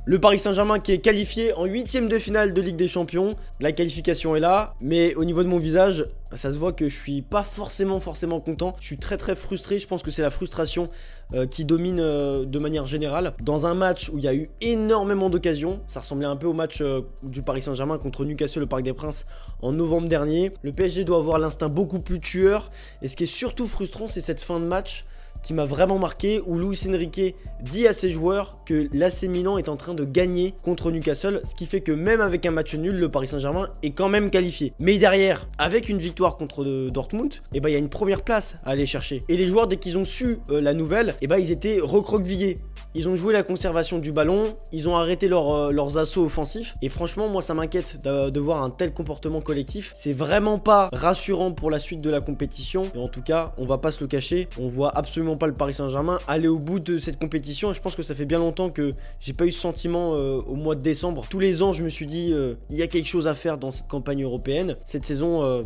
Le Paris Saint-Germain qui est qualifié en 8e de finale de Ligue des Champions. La qualification est là, mais au niveau de mon visage, ça se voit que je suis pas forcément content. Je suis très frustré. Je pense que c'est la frustration qui domine de manière générale. Dans un match où il y a eu énormément d'occasions, ça ressemblait un peu au match du Paris Saint-Germain contre Newcastle au Parc des Princes en novembre dernier. Le PSG doit avoir l'instinct beaucoup plus tueur. Et ce qui est surtout frustrant, c'est cette fin de match qui m'a vraiment marqué, où Luis Enrique dit à ses joueurs que l'AC Milan est en train de gagner contre Newcastle, ce qui fait que même avec un match nul, le Paris Saint-Germain est quand même qualifié. Mais derrière, avec une victoire contre Dortmund, et il y a une première place à aller chercher. Et les joueurs, dès qu'ils ont su la nouvelle, ils étaient recroquevillés. Ils ont joué la conservation du ballon, ils ont arrêté leurs assauts offensifs. Et franchement, moi, ça m'inquiète de voir un tel comportement collectif. C'est vraiment pas rassurant pour la suite de la compétition. Et en tout cas, on va pas se le cacher, on voit absolument pas le Paris Saint-Germain aller au bout de cette compétition. Et je pense que ça fait bien longtemps que j'ai pas eu ce sentiment au mois de décembre. Tous les ans, je me suis dit, il y a quelque chose à faire dans cette campagne européenne. Cette saison...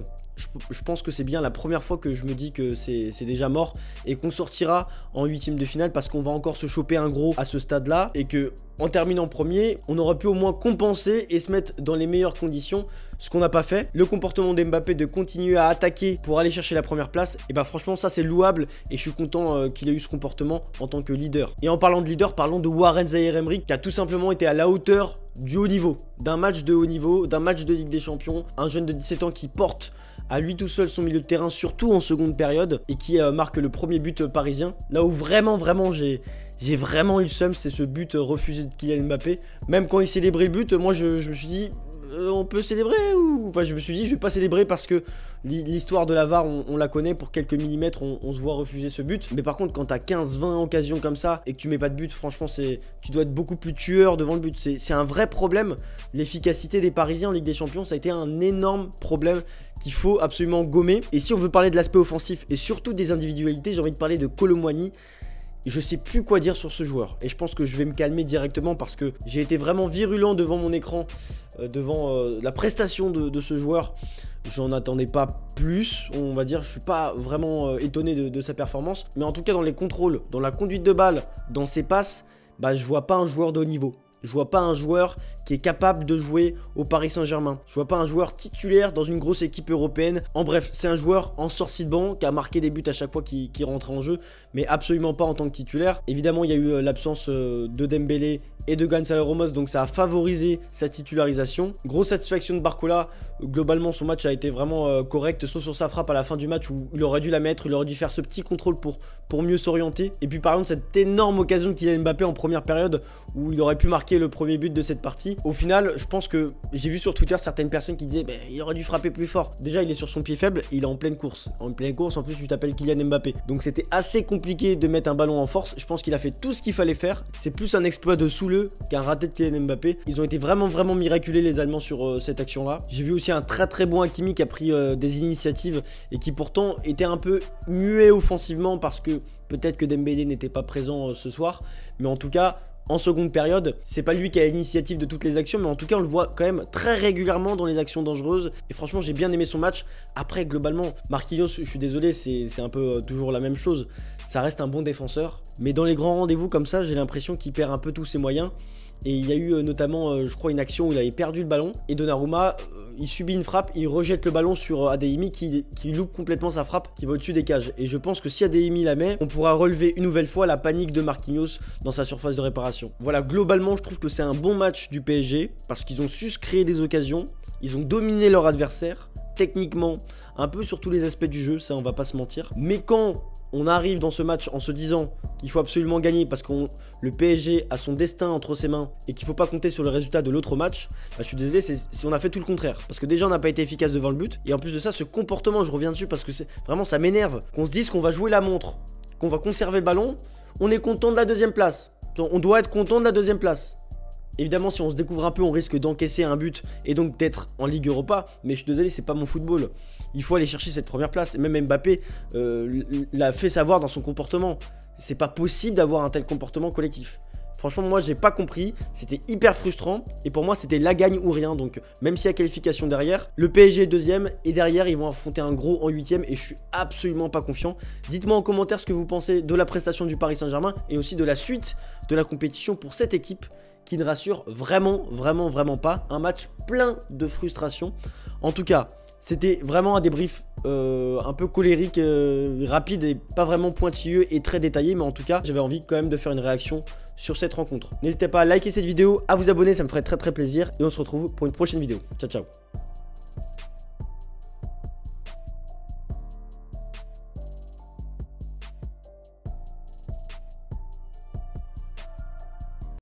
Je pense que c'est bien la première fois que je me dis que c'est déjà mort et qu'on sortira en 8e de finale parce qu'on va encore se choper un gros à ce stade là et que en terminant premier, on aurait pu au moins compenser et se mettre dans les meilleures conditions, ce qu'on n'a pas fait. Le comportement d'Mbappé de continuer à attaquer pour aller chercher la première place, et franchement ça c'est louable et je suis content qu'il ait eu ce comportement en tant que leader. Et en parlant de leader, parlons de Warren Zaïre-Emery qui a tout simplement été à la hauteur du haut niveau, d'un match de haut niveau, d'un match de Ligue des Champions, un jeune de 17 ans qui porte à lui tout seul son milieu de terrain, surtout en seconde période, et qui marque le premier but parisien. Là où vraiment j'ai vraiment eu le seum, c'est ce but refusé de Kylian Mbappé. Même quand il célébrait le but, moi je me suis dit on peut célébrer ou... Enfin je me suis dit je vais pas célébrer parce que l'histoire de la VAR on la connaît, pour quelques millimètres on se voit refuser ce but. Mais par contre quand t'as 15-20 occasions comme ça et que tu mets pas de but, franchement tu dois être beaucoup plus tueur devant le but. C'est un vrai problème. L'efficacité des Parisiens en Ligue des Champions, ça a été un énorme problème qu'il faut absolument gommer. Et si on veut parler de l'aspect offensif et surtout des individualités, j'ai envie de parler de Kolo Muani. Je sais plus quoi dire sur ce joueur et je pense que je vais me calmer directement parce que j'ai été vraiment virulent devant mon écran, devant la prestation de ce joueur. J'en attendais pas plus, on va dire. Je suis pas vraiment étonné de sa performance, mais en tout cas dans les contrôles, dans la conduite de balle, dans ses passes, je vois pas un joueur de haut niveau. Je vois pas un joueur qui est capable de jouer au Paris Saint-Germain. Je vois pas un joueur titulaire dans une grosse équipe européenne. En bref, c'est un joueur en sortie de banc qui a marqué des buts à chaque fois qu'il rentrait en jeu, mais absolument pas en tant que titulaire. Évidemment, il y a eu l'absence de Dembélé et de Gonzalo Ramos, donc ça a favorisé sa titularisation. Grosse satisfaction de Barcola. Globalement, son match a été vraiment correct, sauf sur sa frappe à la fin du match où il aurait dû la mettre, il aurait dû faire ce petit contrôle pour mieux s'orienter. Et puis par exemple, cette énorme occasion de Kylian Mbappé en première période où il aurait pu marquer le premier but de cette partie. Au final, je pense que j'ai vu sur Twitter certaines personnes qui disaient il aurait dû frapper plus fort. Déjà, il est sur son pied faible et il est en pleine course. En pleine course, en plus, tu t'appelles Kylian Mbappé. Donc c'était assez compliqué de mettre un ballon en force. Je pense qu'il a fait tout ce qu'il fallait faire. C'est plus un exploit de Souleux qu'un raté de Kylian Mbappé. Ils ont été vraiment miraculés les Allemands sur cette action-là. J'ai vu aussi un très bon Hakimi qui a pris des initiatives et qui pourtant était un peu muet offensivement parce que peut-être que Dembélé n'était pas présent ce soir. Mais en tout cas, en seconde période, c'est pas lui qui a l'initiative de toutes les actions, mais en tout cas on le voit quand même très régulièrement dans les actions dangereuses. Et franchement j'ai bien aimé son match. Après globalement, Marquinhos, je suis désolé, c'est un peu toujours la même chose. Ça reste un bon défenseur, mais dans les grands rendez-vous comme ça, j'ai l'impression qu'il perd un peu tous ses moyens. Et il y a eu notamment, je crois, une action où il avait perdu le ballon. Et Donnarumma, il subit une frappe, il rejette le ballon sur Adeyemi qui loupe complètement sa frappe, qui va au-dessus des cages. Et je pense que si Adeyemi la met, on pourra relever une nouvelle fois la panique de Marquinhos dans sa surface de réparation. Voilà, globalement, je trouve que c'est un bon match du PSG parce qu'ils ont su se créer des occasions, ils ont dominé leur adversaire, techniquement, un peu sur tous les aspects du jeu, ça on va pas se mentir. Mais quand on arrive dans ce match en se disant qu'il faut absolument gagner parce que le PSG a son destin entre ses mains et qu'il ne faut pas compter sur le résultat de l'autre match, je suis désolé, si on a fait tout le contraire. Parce que déjà on n'a pas été efficace devant le but, et en plus de ça, ce comportement, je reviens dessus parce que vraiment ça m'énerve, qu'on se dise qu'on va jouer la montre, qu'on va conserver le ballon, on est content de la deuxième place. On doit être content de la deuxième place. Évidemment, si on se découvre un peu, on risque d'encaisser un but et donc d'être en Ligue Europa. Mais je suis désolé, c'est pas mon football. Il faut aller chercher cette première place. Et même Mbappé l'a fait savoir dans son comportement. C'est pas possible d'avoir un tel comportement collectif. Franchement, moi, j'ai pas compris. C'était hyper frustrant. Et pour moi, c'était la gagne ou rien. Donc, même s'il y a qualification derrière, le PSG est deuxième. Et derrière, ils vont affronter un gros en huitième. Et je suis absolument pas confiant. Dites-moi en commentaire ce que vous pensez de la prestation du Paris Saint-Germain et aussi de la suite de la compétition pour cette équipe qui ne rassure vraiment pas. Un match plein de frustration. En tout cas, c'était vraiment un débrief un peu colérique, rapide et pas vraiment pointilleux et très détaillé. Mais en tout cas, j'avais envie quand même de faire une réaction sur cette rencontre. N'hésitez pas à liker cette vidéo, à vous abonner, ça me ferait très plaisir. Et on se retrouve pour une prochaine vidéo. Ciao, ciao.